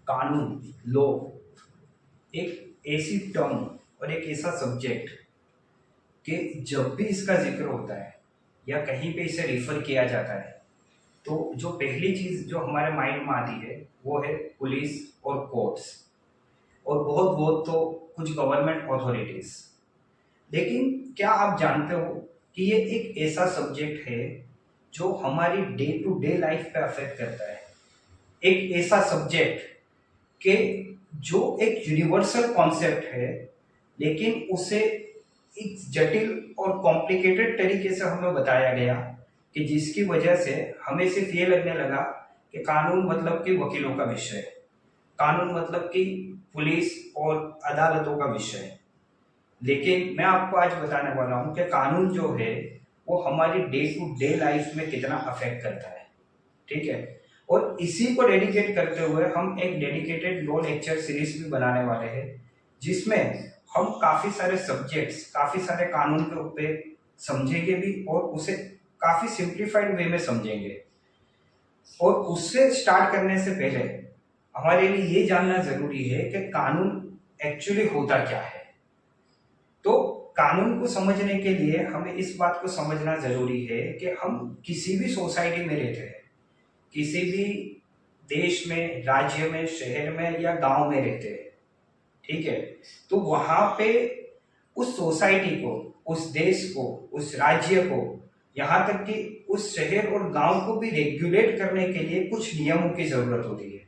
कानून, लॉ एक ऐसी टर्म और एक ऐसा सब्जेक्ट कि जब भी इसका जिक्र होता है या कहीं पे इसे रिफर किया जाता है तो जो पहली चीज जो हमारे माइंड में आती है वो है पुलिस और कोर्ट्स, और बहुत बहुत तो कुछ गवर्नमेंट अथॉरिटीज। लेकिन क्या आप जानते हो कि ये एक ऐसा सब्जेक्ट है जो हमारी डे टू डे लाइफ पे अफेक्ट करता है। एक ऐसा सब्जेक्ट के जो एक यूनिवर्सल कॉन्सेप्ट है, लेकिन उसे एक जटिल और कॉम्प्लिकेटेड तरीके से हमें बताया गया कि जिसकी वजह से हमें सिर्फ ये लगने लगा कि कानून मतलब कि वकीलों का विषय, कानून मतलब कि पुलिस और अदालतों का विषय। लेकिन मैं आपको आज बताने वाला हूं कि कानून जो है वो हमारी डे टू डे लाइफ में कितना अफेक्ट करता है। ठीक है, और इसी को डेडिकेट करते हुए हम एक डेडिकेटेड लॉ लेक्चर सीरीज भी बनाने वाले हैं, जिसमें हम काफी सारे सब्जेक्ट्स, काफी सारे कानून के ऊपर समझेंगे भी और उसे काफी सिंप्लीफाइड वे में समझेंगे। और उससे स्टार्ट करने से पहले हमारे लिए ये जानना जरूरी है कि कानून एक्चुअली होता क्या है। तो कानून को समझने के लिए हमें इस बात को समझना जरूरी है कि हम किसी भी सोसाइटी में रहते हैं, किसी भी देश में, राज्य में, शहर में या गांव में रहते हैं। ठीक है, तो वहां पे उस सोसाइटी को, उस देश को, उस राज्य को, यहाँ तक कि उस शहर और गांव को भी रेगुलेट करने के लिए कुछ नियमों की जरूरत होती है।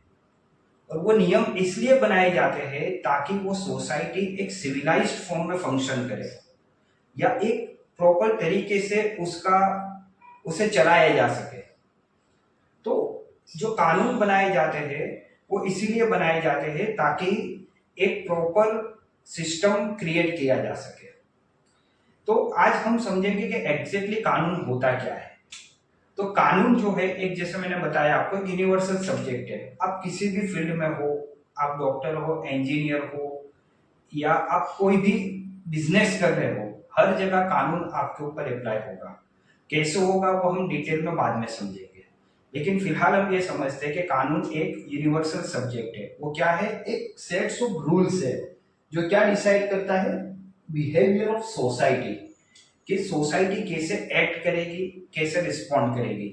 और वो नियम इसलिए बनाए जाते हैं ताकि वो सोसाइटी एक सिविलाइज्ड फॉर्म में फंक्शन करे या एक प्रॉपर तरीके से उसे चलाया जा सके। तो जो कानून बनाए जाते हैं वो इसीलिए बनाए जाते हैं ताकि एक प्रॉपर सिस्टम क्रिएट किया जा सके। तो आज हम समझेंगे कि एग्जैक्टली कानून होता क्या है। तो कानून जो है, एक जैसे मैंने बताया आपको, यूनिवर्सल सब्जेक्ट है। आप किसी भी फील्ड में हो, आप डॉक्टर हो, इंजीनियर हो, या आप कोई भी बिजनेस कर रहे हो, हर जगह कानून आपके ऊपर अप्लाई होगा। कैसे होगा वो हम डिटेल में बाद में समझेंगे। लेकिन फिलहाल हम ये समझते हैं कि कानून एक यूनिवर्सल सब्जेक्ट है। वो क्या है? एक सेट्स ऑफ रूल्स है जो क्या डिसाइड करता है? बिहेवियर ऑफ सोसाइटी, कि सोसाइटी कैसे एक्ट करेगी, कैसे रिस्पॉन्ड करेगी,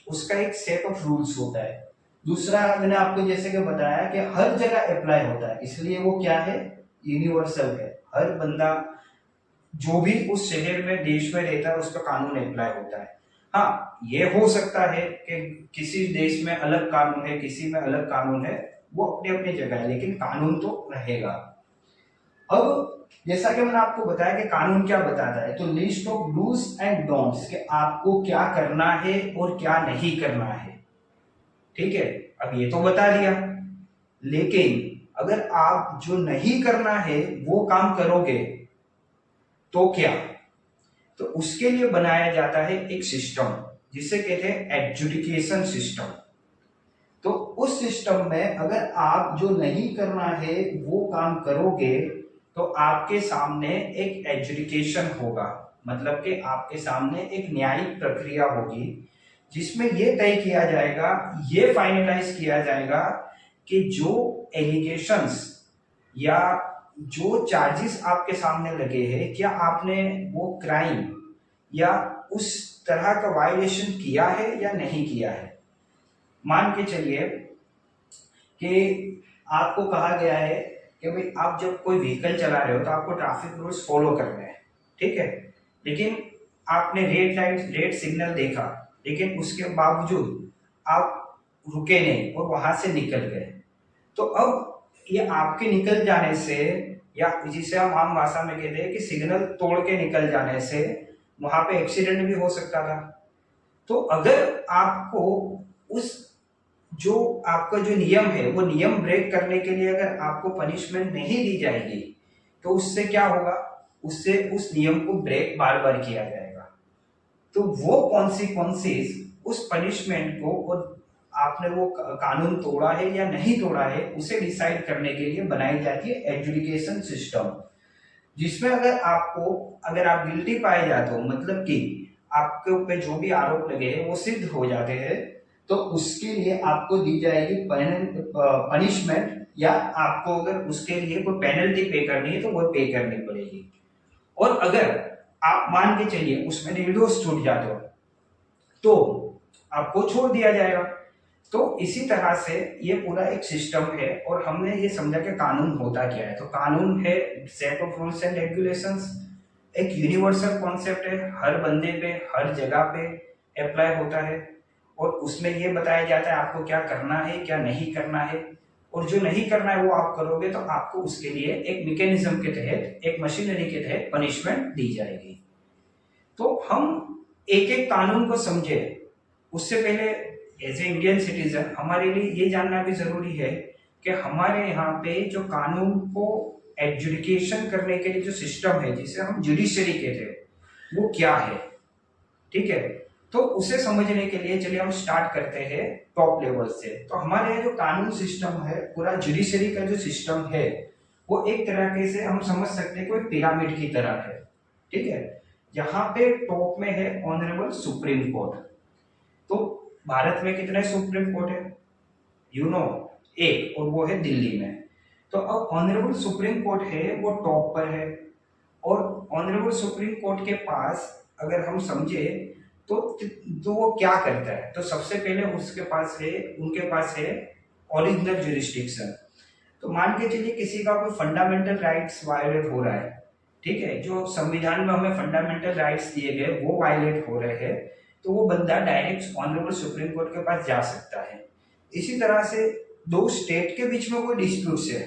उसका एक सेट ऑफ रूल्स होता है। दूसरा, मैंने आपको जैसे कि बताया कि हर जगह अप्लाई होता है, इसलिए वो क्या है? यूनिवर्सल है। हर बंदा जो भी उस शहर में, देश में रहता है, उस पर कानून अप्लाई होता है। हाँ, ये हो सकता है कि किसी देश में अलग कानून है, किसी में अलग कानून है, वो अपनी अपनी जगह है, लेकिन कानून तो रहेगा। अब जैसा कि मैंने आपको बताया कि कानून क्या बताता है, तो list of dos and don'ts, कि आपको क्या करना है और क्या नहीं करना है। ठीक है, अब ये तो बता दिया, लेकिन अगर आप जो नहीं करना है वो काम करोगे तो क्या? तो उसके लिए बनाया जाता है एक सिस्टम जिसे कहते हैं एडजुडिकेशन सिस्टम। तो उस सिस्टम में अगर आप जो नहीं करना है वो काम करोगे तो आपके सामने एक एडजुडिकेशन होगा, मतलब कि आपके सामने एक न्यायिक प्रक्रिया होगी जिसमें यह तय किया जाएगा, ये फाइनलाइज किया जाएगा कि जो एलिगेशंस या जो चार्जेस आपके सामने लगे हैं, क्या आपने वो क्राइम या उस तरह का वायलेशन किया है या नहीं किया है। मान के चलिए कि आपको कहा गया है कि भाई आप जब कोई व्हीकल चला रहे हो तो आपको ट्रैफिक रूल्स फॉलो करने हैं। ठीक है, लेकिन आपने रेड सिग्नल देखा, लेकिन उसके बावजूद आप रुके नहीं और वहां से निकल गए। तो अब ये आपके निकल जाने से, या जिसे हम आम भाषा में कहते हैं कि सिग्नल तोड़ के निकल जाने से, वहां पे एक्सीडेंट भी हो सकता था। तो अगर आपको उस जो आपका जो नियम है वो नियम ब्रेक करने के लिए अगर आपको पनिशमेंट नहीं दी जाएगी तो उससे क्या होगा? उससे उस नियम को ब्रेक बार बार किया जाएगा। तो वो कॉन्सिक्वेंसेस उस पनिशमेंट को, और आपने वो कानून तोड़ा है या नहीं तोड़ा है, उसे डिसाइड करने के लिए बनाई जाती है एजुकेशन सिस्टम, जिसमें अगर आप गिल्टी पाए जाते हो, मतलब कि आपके ऊपर जो भी आरोप लगे हैं वो सिद्ध हो जाते हैं, तो उसके लिए आपको दी जाएगी पनिशमेंट, या आपको अगर उसके लिए कोई पेनल्टी पे करनी है तो वो पे करनी पड़ेगी। और अगर आप मान के चलिए उसमें निर्दोष छूट जाते हो तो आपको छोड़ दिया जाएगा। तो इसी तरह से ये पूरा एक सिस्टम है, और हमने ये समझा कि कानून होता क्या है। तो कानून है set of rules and regulations, एक यूनिवर्सल कॉन्सेप्ट है, हर बंदे पे हर जगह पे अप्लाई होता है, और उसमें ये बताया जाता है आपको क्या करना है क्या नहीं करना है, और जो नहीं करना है वो आप करोगे तो आपको उसके लिए एक मैकेनिज्म के तहत, एक मशीनरी के तहत पनिशमेंट दी जाएगी। तो हम एक एक कानून को समझे उससे पहले एज ए इंडियन सिटीजन हमारे लिए ये जानना भी जरूरी है कि हमारे यहाँ पे जो कानून को एडजुडिकेशन करने के लिए जो सिस्टम है जिसे हम जुडिशरी कहते हैं वो क्या है। ठीक है, तो उसे समझने के लिए चलिए हम स्टार्ट करते हैं टॉप लेवल से। तो हमारे यहाँ जो कानून सिस्टम है, पूरा जुडिशरी का जो सिस्टम है वो एक तरह से हम समझ सकते हैं कोई पिरामिड की तरह है। ठीक है, यहाँ पे टॉप में है ऑनरेबल सुप्रीम कोर्ट। तो भारत में कितने सुप्रीम कोर्ट है एक, और वो है दिल्ली में। तो अब ऑनरेबल सुप्रीम कोर्ट है वो टॉप पर है, और ऑनरेबल सुप्रीम कोर्ट के पास अगर हम समझे तो वो क्या करता है, तो सबसे पहले उनके पास है ओरिजिनल जुरिस्डिक्शन। तो मान के चलिए किसी का कोई फंडामेंटल राइट्स वायलेट हो रहा है, ठीक है, जो संविधान में हमें फंडामेंटल राइट्स दिए गए वो वायलेट हो रहे हैं, तो वो बंदा डायरेक्ट ऑनरेबल सुप्रीम कोर्ट के पास जा सकता है। इसी तरह से दो स्टेट के बीच में कोई डिस्प्यूट है,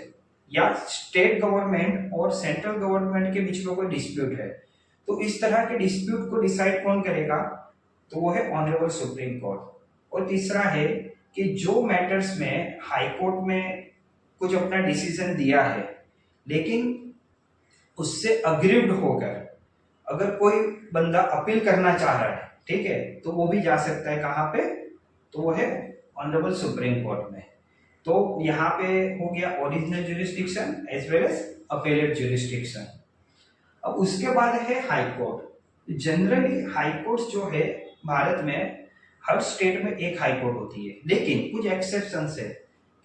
या स्टेट गवर्नमेंट और सेंट्रल गवर्नमेंट के बीच में कोई डिस्प्यूट है, तो इस तरह के डिस्प्यूट को डिसाइड कौन करेगा, तो वो है ऑनरेबल सुप्रीम कोर्ट। और तीसरा है कि जो मैटर्स में हाई कोर्ट में कुछ अपना डिसीजन दिया है लेकिन उससे अग्रीव्ड होकर अगर कोई बंदा अपील करना चाह रहा है, ठीक है, तो वो भी जा सकता है कहाँ पे, तो वो है ऑनरेबल सुप्रीम कोर्ट में। तो यहाँ पे हो गया original jurisdiction as well as appellate jurisdiction. अब उसके बाद है high court. Generally high court जो है भारत में हर स्टेट में एक हाई कोर्ट होती है, लेकिन कुछ एक्सेप्शंस है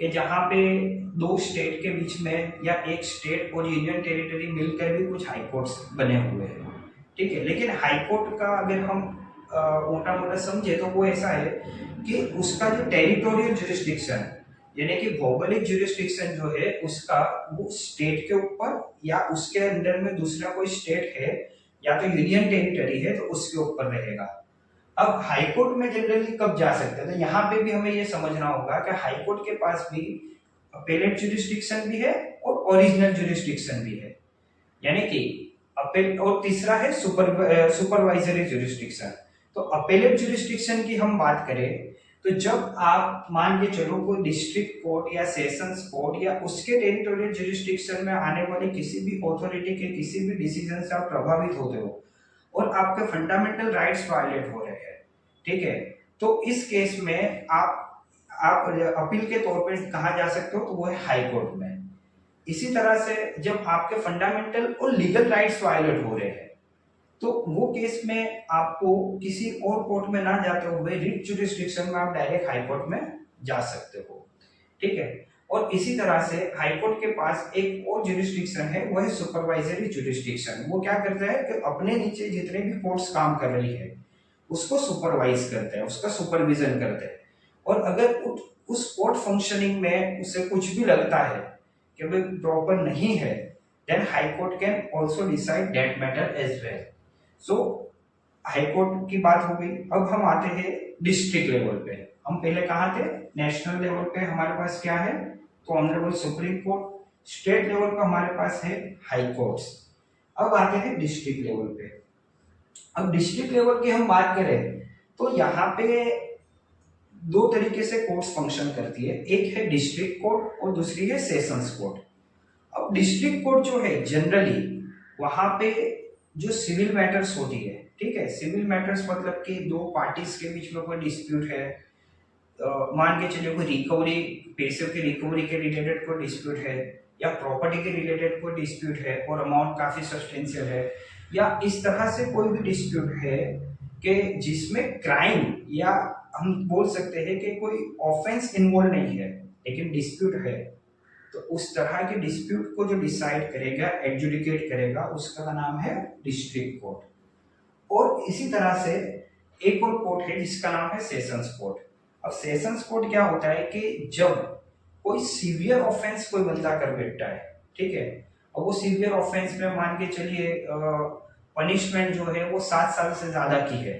कि जहाँ पे दो स्टेट के बीच में या एक स्टेट और यूनियन टेरिटरी मिलकर भी कुछ हाई कोर्ट्स बने हुए हैं। ठीक है, लेकिन हाई कोर्ट का अगर हम मोटा मोटा समझे तो वो ऐसा है कि उसका जो टेरिटोरियल जुरिस्डिक्शन यानी कि भौगोलिक जुरिस्डिक्शन जो है उसका वो स्टेट के ऊपर या उसके अंदर में दूसरा कोई स्टेट है या तो यूनियन टेरिटरी है तो उसके ऊपर रहेगा। अब हाई कोर्ट में जनरली कब जा सकते हैं, तो यहाँ पे भी हमें ये समझना होगा कि हाई कोर्ट के पास भी अपेलेट जुरिस्डिक्शन भी है और ओरिजिनल जुरिस्डिक्शन भी है, यानी कि अपील, और तीसरा है सुपरवाइजरी जुरिस्डिक्शन। तो अपेलेट जुरिस्डिक्शन की हम बात करें तो जब आप मान के चलो कोई डिस्ट्रिक्ट कोर्ट या सेशंस कोर्ट या उसके टेरिटोरियल जुरिस्डिक्शन में आने वाली किसी भी अथॉरिटी के किसी भी डिसीजन से आप प्रभावित होते हो और आपके फंडामेंटल राइट्स वायलेट हो रहे हैं, ठीक है, तो इस केस में आप अपील के तौर पर कहा जा सकते हो, तो वो है हाई कोर्ट में। इसी तरह से जब आपके फंडामेंटल और लीगल राइट्स वायलेट हो रहे हैं तो वो केस में आपको किसी और कोर्ट में ना जाते हुए रिट जुरिस्डिक्शन में आप डायरेक्ट हाई कोर्ट में जा सकते हो। ठीक है, और इसी तरह से हाई कोर्ट के पास एक और जुरिस्डिक्शन है, वो है सुपरवाइजरी जुरिस्डिक्शन। वो क्या करता है कि अपने नीचे जितने भी कोर्ट्स काम कर रही है उसको सुपरवाइज करते हैं, उसका सुपरविजन करते हैं, और अगर उस कोर्ट फंक्शनिंग में उसे कुछ भी लगता है कि भाई प्रॉपर नहीं है, then high court can also decide that matter as well. So high court की बात हो गई। अब हम आते हैं डिस्ट्रिक्ट लेवल पे। हम पहले कहाँ थे, नेशनल लेवल पे हमारे पास क्या है, तो honourable supreme court. State level पे हमारे पास है हाई कोर्ट्स। अब आते हैं डिस्ट्रिक्ट लेवल पे। अब डिस्ट्रिक्ट लेवल की हम बात करें तो यहाँ पे दो तरीके से कोर्ट्स फंक्शन करती है, एक है डिस्ट्रिक्ट कोर्ट और दूसरी है सेशंस कोर्ट। अब डिस्ट्रिक्ट कोर्ट जो है जनरली वहां पे जो सिविल मैटर्स होती है, ठीक है, सिविल मैटर्स मतलब कि दो पार्टीज के बीच में कोई डिस्प्यूट है, मान के चलिए कोई रिकवरी, पैसे की रिकवरी के रिलेटेड कोई डिस्प्यूट है या प्रॉपर्टी के रिलेटेड कोई डिस्प्यूट है और अमाउंट काफी सब्सटेंशियल है, या इस तरह से कोई भी डिस्प्यूट है कि जिसमें क्राइम या हम बोल सकते हैं कि कोई ऑफेंस इन्वॉल्व नहीं है लेकिन डिस्प्यूट है, तो उस तरह के डिस्प्यूट को जो डिसाइड करेगा, एडजुडिकेट करेगा, उसका नाम है डिस्ट्रिक्ट कोर्ट। और इसी तरह से एक और कोर्ट है जिसका नाम है सेशंस कोर्ट। अब सेशंस कोर्ट क्या होता है कि जब कोई सीवियर ऑफेंस कोई बंदा कर बैठता है, ठीक है, और वो सीवियर ऑफेंस में मान के चलिए पनिशमेंट जो है वो 7 साल से ज्यादा की है,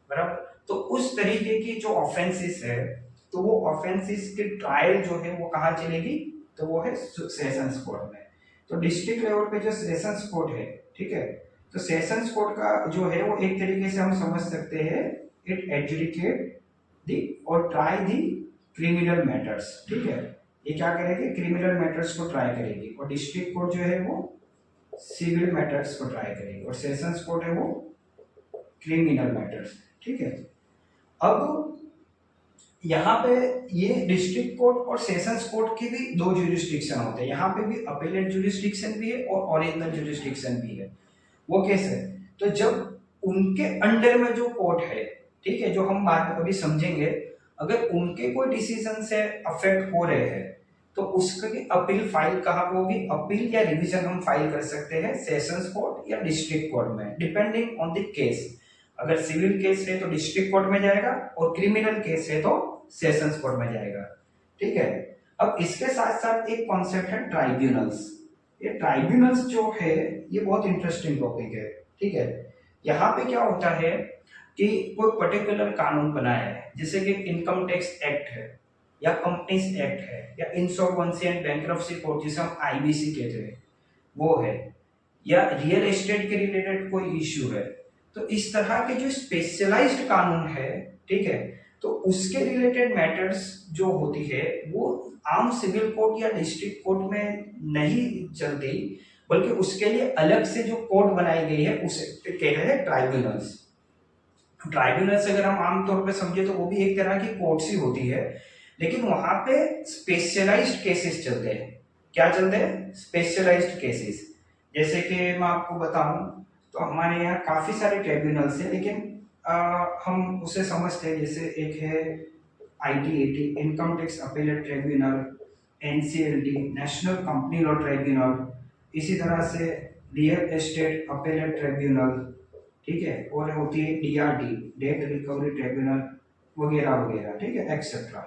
बराबर, तो उस तरीके की जो ऑफेंसेस है, तो वो ऑफेंसेस की ट्रायल जो है वो कहाँ चलेगी, तो वो है सेशंस कोर्ट में। तो डिस्ट्रिक्ट लेवल पे जो सेशंस कोर्ट है, ठीक है, तो सेशंस कोर्ट का जो है वो एक तरीके से हम समझ सकते हैं, इट एडजुडिकेट दी और ट्राई दी क्रिमिनल मैटर्स, ठीक है, ये क्या करेगी, क्रिमिनल मैटर्स को ट्राई करेगी, और डिस्ट्रिक्ट कोर्ट जो है वो सिविल मैटर्स को ट्राई करेगी, और सेशंस कोर्ट है वो क्रिमिनल मैटर्स, ठीक है। अब यहाँ पे ये डिस्ट्रिक्ट कोर्ट और सेशंस कोर्ट के भी दो ज्यूरिस्डिक्शन होते हैं, यहाँ पे भी अपेलेट ज्यूरिस्डिक्शन भी है और ओरिजिनल ज्यूरिस्डिक्शन भी है। वो कैसे, तो जब उनके अंडर में जो कोर्ट है, ठीक है, जो हम बाद में कभी समझेंगे, अगर उनके कोई डिसीजन से अफेक्ट हो रहे हैं तो उसकी अपील फाइल कहाँ पे होगी, अपील या रिवीजन हम फाइल कर सकते हैं सेशंस कोर्ट या डिस्ट्रिक्ट कोर्ट में, डिपेंडिंग ऑन द केस। अगर सिविल केस है तो डिस्ट्रिक्ट कोर्ट में जाएगा, और क्रिमिनल केस है तो सेशंस कोर्ट में जाएगा, ठीक है। अब इसके साथ साथ एक कॉन्सेप्ट है ट्राइब्यूनल्स। ये ट्राइब्यूनल्स जो है ये बहुत इंटरेस्टिंग टॉपिक है, ठीक है। यहाँ पे क्या होता है कि कोई पर्टिकुलर कानून बना है, जैसे कि इनकम टैक्स एक्ट है, या कंपनीज एक्ट है, या इंसॉल्वेंसी एंड बैंक्रप्सी कोड जिसे हम आईबीसी कहते हैं वो है, या रियल एस्टेट के रिलेटेड कोई इश्यू है, तो इस तरह के जो स्पेशलाइज्ड कानून है, ठीक है, तो उसके रिलेटेड मैटर्स जो होती है वो आम सिविल कोर्ट या डिस्ट्रिक्ट कोर्ट में नहीं चलती, बल्कि उसके लिए अलग से जो कोर्ट बनाई गई है उसे कहते हैं ट्राइब्यूनल्स। ट्राइब्यूनल्स अगर हम आमतौर पे समझे तो वो भी एक तरह की कोर्ट्स ही होती है, लेकिन वहां पे स्पेशलाइज्ड केसेस चलते हैं। क्या चलते हैं, स्पेशलाइज्ड केसेस। जैसे कि मैं आपको बताऊं तो हमारे यहाँ काफी सारे ट्राइब्यूनल्स हैं, लेकिन हम उसे समझते हैं, जैसे एक है ITAT, income tax appellate tribunal, NCLT, national company law tribunal, इसी तरह से रियल एस्टेट अपीलेट ट्राइब्यूनल, ठीक है, और होती है DRT, डेट रिकवरी ट्राइब्यूनल वगैरह वगैरह, ठीक है, एक्सेट्रा।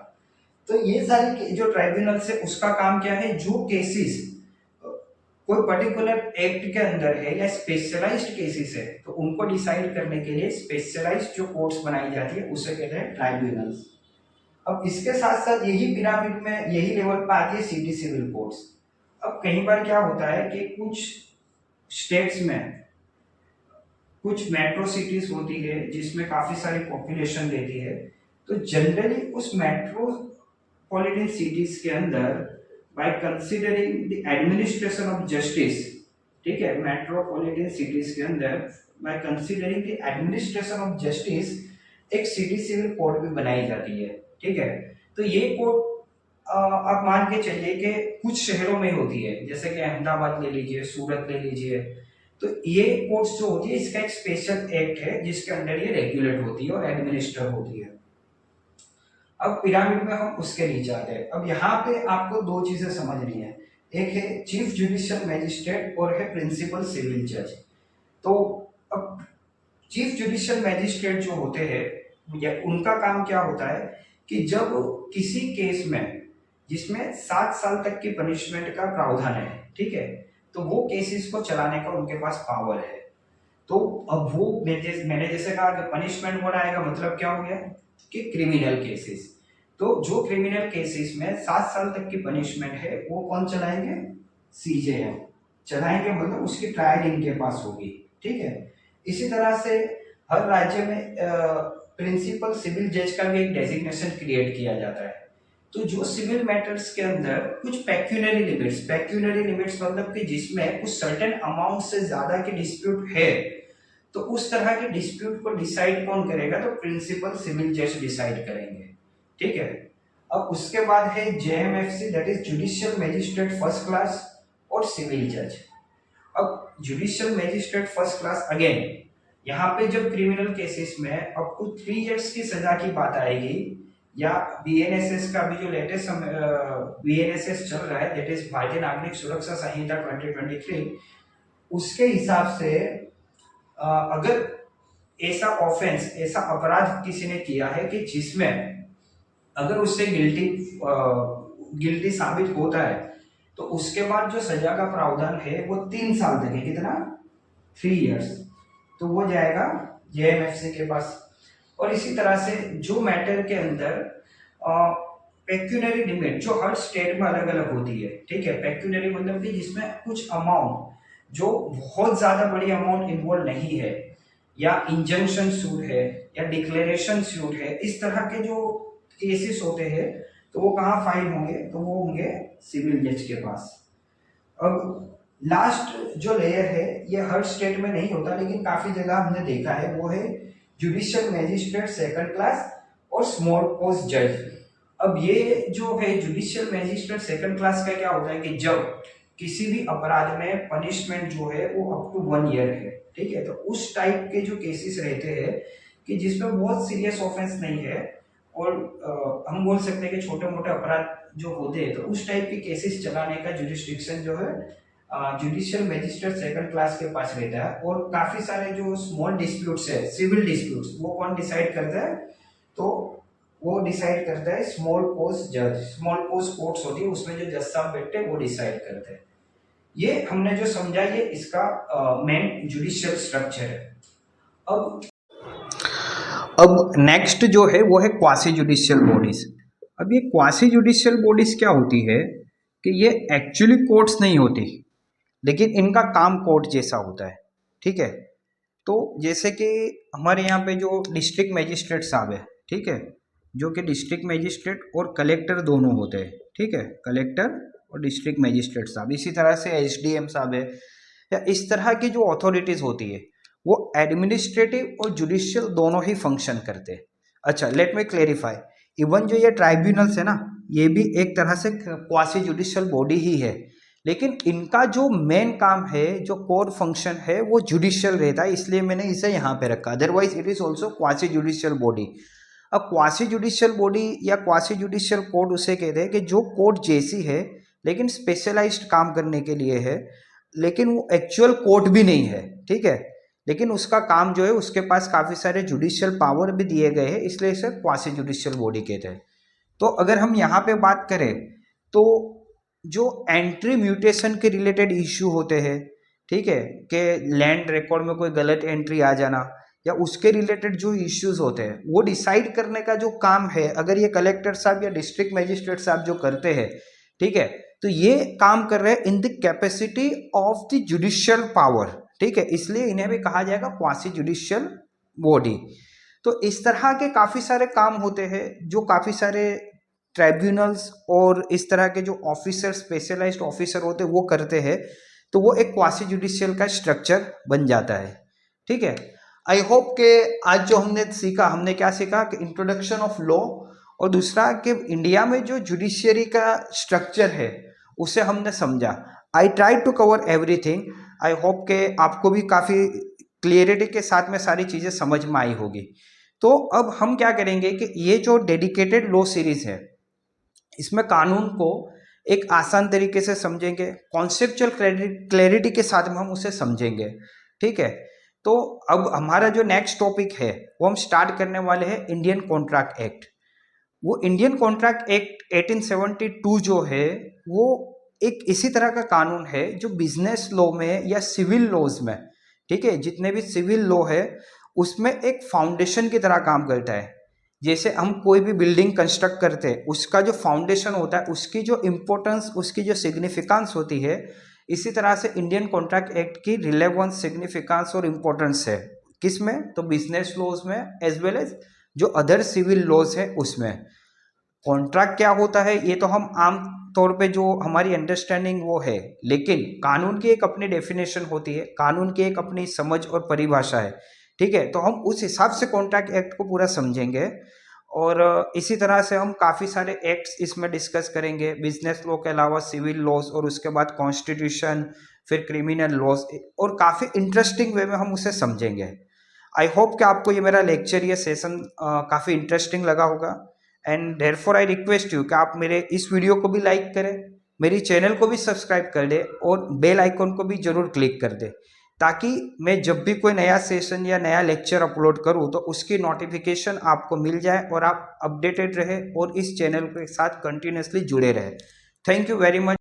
तो ये सारी जो ट्राइब्यूनल्स है उसका काम क्या है, जो केसेस कोई पर्टिकुलर एक्ट के अंदर है या स्पेशलाइज्ड केसेस है तो उनको डिसाइड करने के लिए स्पेशलाइज्ड जो कोर्ट्स बनाई जाती है उसे कहते हैं ट्राइब्यूनल्स। अब इसके साथ साथ यही पिरामिड में यही लेवल पर आती है सिटी सिविल कोर्ट्स। अब कई बार क्या होता है कि कुछ स्टेट्स में कुछ मेट्रो सिटीज होती है जिसमें काफी सारी पॉपुलेशन रहती है, तो जनरली उस मेट्रोपॉलिटन सिटीज के अंदर by considering the administration of justice, ठीक है, मेट्रोपॉलिटन सिटीज के अंदर by considering the administration of justice एक सिटी सिविल कोर्ट भी बनाई जाती है, ठीक है। तो ये कोर्ट आप मान के चलिए कि कुछ शहरों में होती है, जैसे कि अहमदाबाद ले लीजिए, सूरत ले लीजिए, तो ये कोर्ट्स जो होती है इसका एक स्पेशल एक्ट है जिसके अंदर ये रेगुलेट होती है और एडमिनिस्टर होती है। अब पिरामिड में हम उसके नीचे आते हैं। अब यहाँ पे आपको दो चीजें समझनी है, एक है चीफ जुडिशियल मैजिस्ट्रेट और है प्रिंसिपल सिविल जज। तो अब चीफ जुडिशियल मैजिस्ट्रेट जो होते हैं उनका काम क्या होता है कि जब किसी केस में जिसमें 7 साल तक की पनिशमेंट का प्रावधान है, ठीक है, तो वो केसेस को चलाने का उनके पास पावर है। तो अब वो मैंने जैसे कहा कि पनिशमेंट मोड आएगा, मतलब क्या हो गया कि क्रिमिनल केसेस, तो जो क्रिमिनल केसेस में 7 साल तक की पनिशमेंट है वो कौन चलाएंगे, CJM चलाएंगे, मतलब उसकी ट्रायल इनके पास होगी, ठीक है। इसी तरह से हर राज्य में प्रिंसिपल सिविल जज का भी एक डेजिग्नेशन क्रिएट किया जाता है। तो जो सिविल मैटर्स के अंदर कुछ पेक्यूनरी लिमिट्स मतलब कि जिसमें कुछ सर्टेन अमाउंट से ज्यादा के डिस्प्यूट है, तो उस तरह के डिस्प्यूट को डिसाइड कौन करेगा, तो प्रिंसिपल सिविल जज डिसाइड करेंगे, ठीक है। अब उसके बाद है JMFC, that is judicial magistrate first class और सिविल जज। अब judicial magistrate first class again यहाँ पे जब क्रिमिनल केसेस में अप टू 3 इयर्स की सजा की बात आएगी, या बीएनएसएस का भी जो लेटेस्ट बीएनएसएस चल रहा है, दैट इज भारतीय नागरिक सुरक्षा संहिता 2023, उसके हिसाब से अगर ऐसा ऑफेंस, ऐसा अपराध किसी ने किया है कि जिसमें अगर उससे गिल्टी साबित होता है, तो उसके बाद जो सजा का प्रावधान है वो 3 साल तक है। कितना? 3 इयर्स। तो वो जाएगा जेएमएफसी के पास। और इसी तरह से जो मैटर के अंदर पेक्यूनरी लिमिट जो हर स्टेट में अलग अलग होती है, ठीक है, पेक्यूनरी मतलब कि जिसमें कुछ अमाउंट जो बहुत ज्यादा बड़ी अमाउंट इन्वॉल्व नहीं है, या इंजंक्शन सूट है, या डिक्लेरेशन सूट है, इस तरह के जो केसेस होते हैं, तो वो कहाँ फाइल होंगे? तो वो होंगे सिविल जज के पास। अब लास्ट जो लेयर है ये हर स्टेट में नहीं होता, लेकिन काफी जगह हमने देखा है, वो है जुडिशियल मैजिस्ट्रेट सेकंड क्लास और स्मॉल पोस्ट जज। अब ये जो है जुडिशियल मैजिस्ट्रेट सेकंड क्लास का क्या होता है कि जब किसी भी अपराध में पनिशमेंट जो है वो अप टू 1 ईयर है, ठीक है, तो उस टाइप के जो केसेस रहते हैं कि जिसमें बहुत सीरियस ऑफेंस नहीं है, और हम बोल सकते हैं कि छोटे मोटे अपराध जो होते हैं, तो उस टाइप के केसेस चलाने का जुरिस्डिक्शन जो है जुडिशियल मैजिस्ट्रेट सेकंड क्लास के पास रहता है। और काफी सारे जो स्मॉल डिस्प्यूट्स है, सिविल डिस्प्यूट्स, वो कौन डिसाइड करता है? तो वो डिसाइड करता है स्मॉल पोस्ट जज। स्मॉल पोस्ट कोर्ट्स होती है, उसमें जो जज साहब बैठते हैं वो डिसाइड करते हैं। ये हमने जो समझा, ये इसका मेन जुडिशियल स्ट्रक्चर है। अब नेक्स्ट जो है वो है क्वासी जुडिशियल बॉडीज। अब ये क्वासी जुडिशियल बॉडीज क्या होती है कि ये एक्चुअली कोर्ट्स नहीं होती, लेकिन इनका काम कोर्ट जैसा होता है, ठीक है। तो जैसे कि हमारे यहाँ पे जो डिस्ट्रिक्ट मैजिस्ट्रेट साहब है, ठीक है, जो कि डिस्ट्रिक्ट मैजिस्ट्रेट और कलेक्टर दोनों होते हैं, ठीक है, कलेक्टर और डिस्ट्रिक्ट मैजिस्ट्रेट साहब। इसी तरह से एसडीएम साहब है, या इस तरह की जो अथॉरिटीज होती है वो एडमिनिस्ट्रेटिव और जुडिशियल दोनों ही फंक्शन करते हैं। अच्छा, लेट मी क्लेरिफाई, इवन जो ये ट्राइब्यूनल्स है ना, ये भी एक तरह से क्वासी जुडिशियल बॉडी ही है, लेकिन इनका जो मेन काम है, जो कोर फंक्शन है, वो जुडिशियल रहता है, इसलिए मैंने इसे यहाँ पे रखा। Otherwise it is also quasi judicial body. अब क्वासी जुडिशियल बॉडी या क्वासी जुडिशियल कोर्ट उसे कहते हैं कि जो कोर्ट जैसी है लेकिन स्पेशलाइज्ड काम करने के लिए है, लेकिन वो एक्चुअल कोर्ट भी नहीं है, ठीक है, लेकिन उसका काम जो है, उसके पास काफी सारे जुडिशियल पावर भी दिए गए हैं, इसलिए इसे क्वासी जुडिशियल बॉडी कहते हैं। तो अगर हम यहाँ पे बात करें तो जो एंट्री म्यूटेशन के रिलेटेड इश्यू होते हैं, ठीक है, कि लैंड रिकॉर्ड में कोई गलत एंट्री आ जाना, या उसके रिलेटेड जो इश्यूज होते हैं, वो डिसाइड करने का जो काम है, अगर ये कलेक्टर साहब या डिस्ट्रिक्ट मैजिस्ट्रेट साहब जो करते हैं, ठीक है, तो ये काम कर रहे हैं in the capacity of the judicial power, ठीक है, इसलिए इन्हें भी कहा जाएगा क्वासी जुडिशियल बॉडी। तो इस तरह के काफी सारे काम होते हैं जो काफी सारे ट्राइब्यूनल्स और इस तरह के जो ऑफिसर, स्पेशलाइज्ड ऑफिसर होते हैं, वो करते हैं, तो वो एक क्वासी जुडिशियल का स्ट्रक्चर बन जाता है, ठीक है। आई होप के आज जो हमने सीखा, हमने क्या सीखा कि इंट्रोडक्शन ऑफ लॉ, और दूसरा कि इंडिया में जो जुडिशियरी का स्ट्रक्चर है उसे हमने समझा। I try to cover everything. I hope के आपको भी काफ़ी क्लियरिटी के साथ में सारी चीज़ें समझ में आई होगी। तो अब हम क्या करेंगे कि ये जो डेडिकेटेड लॉ सीरीज है, इसमें कानून को एक आसान तरीके से समझेंगे, कॉन्सेप्चुअल क्लैरिटी के साथ में हम उसे समझेंगे, ठीक है। तो अब हमारा जो नेक्स्ट टॉपिक है वो हम स्टार्ट करने वाले हैं इंडियन कॉन्ट्रैक्ट एक्ट। वो इंडियन कॉन्ट्रैक्ट एक्ट 1872 जो है वो एक इसी तरह का कानून है जो बिजनेस लॉ में या सिविल लॉज में, ठीक है, जितने भी सिविल लॉ है उसमें एक फाउंडेशन की तरह काम करता है। जैसे हम कोई भी बिल्डिंग कंस्ट्रक्ट करते हैं, उसका जो फाउंडेशन होता है, उसकी जो इम्पोर्टेंस, उसकी जो सिग्निफिकेंस होती है, इसी तरह से इंडियन कॉन्ट्रैक्ट एक्ट की रिलेवेंस, सिग्निफिकेंस और इम्पोर्टेंस है किसमें? तो बिजनेस लॉज में एज वेल एज जो अदर सिविल लॉज है उसमें। कॉन्ट्रैक्ट क्या होता है ये तो हम आम तौर पे जो हमारी अंडरस्टैंडिंग वो है, लेकिन कानून की एक अपनी डेफिनेशन होती है, कानून की एक अपनी समझ और परिभाषा है, ठीक है। तो हम उस हिसाब से कॉन्ट्रैक्ट एक्ट को पूरा समझेंगे, और इसी तरह से हम काफ़ी सारे एक्ट्स इसमें डिस्कस करेंगे, बिजनेस लॉ के अलावा सिविल लॉज, और उसके बाद कॉन्स्टिट्यूशन, फिर क्रिमिनल लॉज, और काफ़ी इंटरेस्टिंग वे में हम उसे समझेंगे। आई होप कि आपको ये मेरा लेक्चर, ये सेशन काफ़ी इंटरेस्टिंग लगा होगा, and therefore I request you कि आप मेरे इस वीडियो को भी लाइक करें, मेरी चैनल को भी सब्सक्राइब कर दे और बेल आइकन को भी जरूर क्लिक कर दे, ताकि मैं जब भी कोई नया सेशन या नया लेक्चर अपलोड करूं तो उसकी नोटिफिकेशन आपको मिल जाए और आप अपडेटेड रहे और इस चैनल के साथ कंटिन्यूसली जुड़े रहे। Thank you very much.